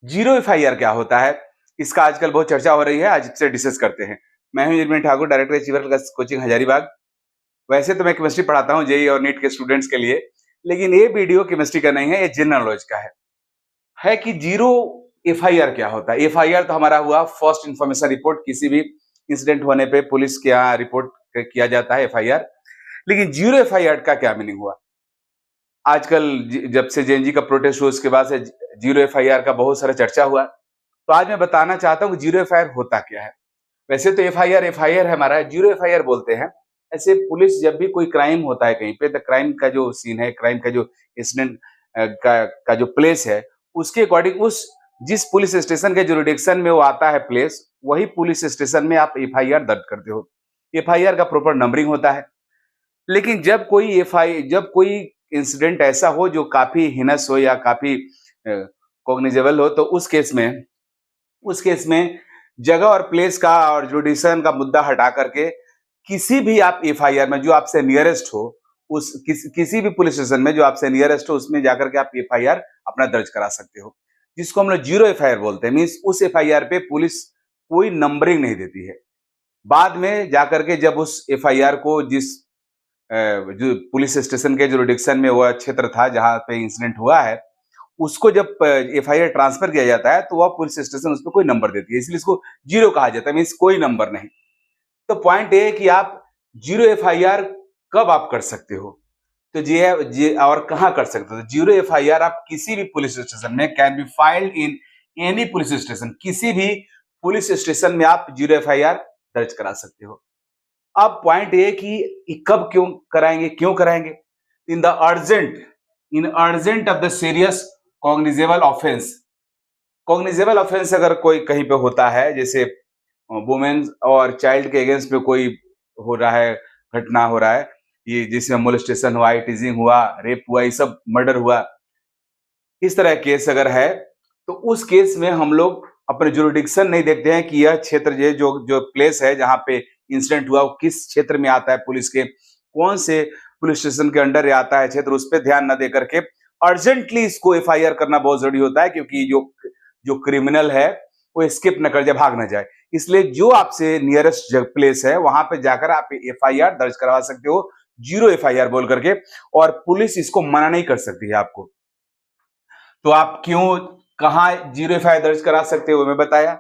Zero FIR क्या होता है? इसका आजकल बहुत चर्चा हो रही है, आज इससे डिस्कस करते हैं। मैं हूं Nirmal Thakur, director achiever coaching Hazaribagh. वैसे तो मैं केमिस्ट्री पढ़ाता हूं जेईई और नीट के स्टूडेंट्स के लिए, लेकिन ये वीडियो केमिस्ट्री का नहीं है, ये जनरल नॉलेज का है कि जीरो एफआईआर क्या होता है? एफआईआर तो हमारा हुआ फर्स्ट इन्फॉर्मेशन रिपोर्ट, किसी भी इंसिडेंट होने पे पुलिस के यहाँ रिपोर्ट किया जाता है एफआईआर। लेकिन जीरो एफआईआर का क्या मीनिंग हुआ? आजकल जब से जेएनजी का प्रोटेस्ट हुआ उसके बाद से जीरो एफआईआर का बहुत सारा चर्चा हुआ। तो आज मैं बताना चाहता हूँ कि जीरो एफआईआर होता क्या है। वैसे तो एफआईआर एफआईआर है हमारा, जीरो एफआईआर बोलते हैं। ऐसे पुलिस जब भी कोई क्राइम होता है कहीं पे, तो क्राइम का जो सीन है, क्राइम का जो इंसिडेंट का जो प्लेस है, उसके अकॉर्डिंग उस जिस पुलिस स्टेशन के जुरिडिक्शन में वो आता है प्लेस, वही पुलिस स्टेशन में आप एफआईआर दर्ज करते हो। एफआईआर का प्रॉपर नंबरिंग होता है। लेकिन जब कोई इंसिडेंट ऐसा हो जो काफी हिनस हो या काफी कॉग्निजेबल हो, तो उस केस में जगह और प्लेस का और जुडिशन का मुद्दा हटा करके किसी भी आप एफआईआर में जो आपसे नियरेस्ट हो, किसी भी पुलिस स्टेशन में जो आपसे नियरेस्ट हो, उसमें जाकर के आप एफआईआर अपना दर्ज करा सकते हो, जिसको हम लोग जीरो एफआईआर बोलते हैं। मीन्स उस एफआईआर पे पुलिस कोई नंबरिंग नहीं देती है। बाद में जाकर के जब उस एफआईआर को जिस जो पुलिस स्टेशन के जुरिडिक्शन में वह क्षेत्र था जहां पे इंसिडेंट हुआ है, उसको जब एफआईआर ट्रांसफर किया जाता है, तो वह पुलिस स्टेशन उस पर कोई नंबर देती है, इसलिए इसको जीरो कहा जाता है। मीन्स कोई नंबर नहीं। तो पॉइंट ये है कि आप जीरो एफआईआर कब आप कर सकते हो, तो जी और कहां कर सकते हो? तो जीरो एफआईआर आप किसी भी पुलिस स्टेशन में, can be filed in any police station, किसी भी पुलिस स्टेशन में आप जीरो एफआईआर दर्ज करा सकते हो। अब पॉइंट ये कि कब क्यों कराएंगे? In the urgent of the serious cognizable offence. Cognizable offence अगर कोई कहीं पे होता है, जैसे वुमेन और चाइल्ड के अगेंस्ट में कोई हो रहा है, घटना हो रहा है, ये जिसमें मोलेस्टेशन हुआ, टीजिंग हुआ, रेप हुआ, ये सब मर्डर हुआ, इस तरह केस अगर है, तो उस केस में हम लोग अपने जुरिडिक्शन नहीं देखते हैं कि यह क्षेत्र जो जो प्लेस है जहां पे इंसिडेंट हुआ, वो किस क्षेत्र में आता है, पुलिस के कौन से पुलिस स्टेशन के अंडर आता है क्षेत्र, उस पर ध्यान न दे करके अर्जेंटली इसको एफआईआर करना बहुत जरूरी होता है, क्योंकि जो जो क्रिमिनल है वो स्किप न कर जाए, भाग न जाए। इसलिए जो आपसे नियरेस्ट प्लेस है वहां पे जाकर आप एफआईआर दर्ज करवा सकते हो, जीरो एफआईआर बोल करके, और पुलिस इसको मना नहीं कर सकती है आपको। तो आप कहाँ जीरो एफआईआर दर्ज करा सकते हो मैं बताया,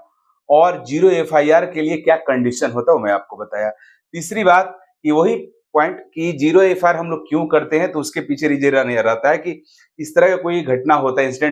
और जीरो एफआईआर के लिए क्या कंडीशन होता है वो मैं आपको बताया। तीसरी बात, ये वही पॉइंट कि जीरो एफआईआर हम लोग क्यों करते हैं, तो उसके पीछे रीजन ये रहता है कि इस तरह का कोई घटना होता है, इंसिडेंट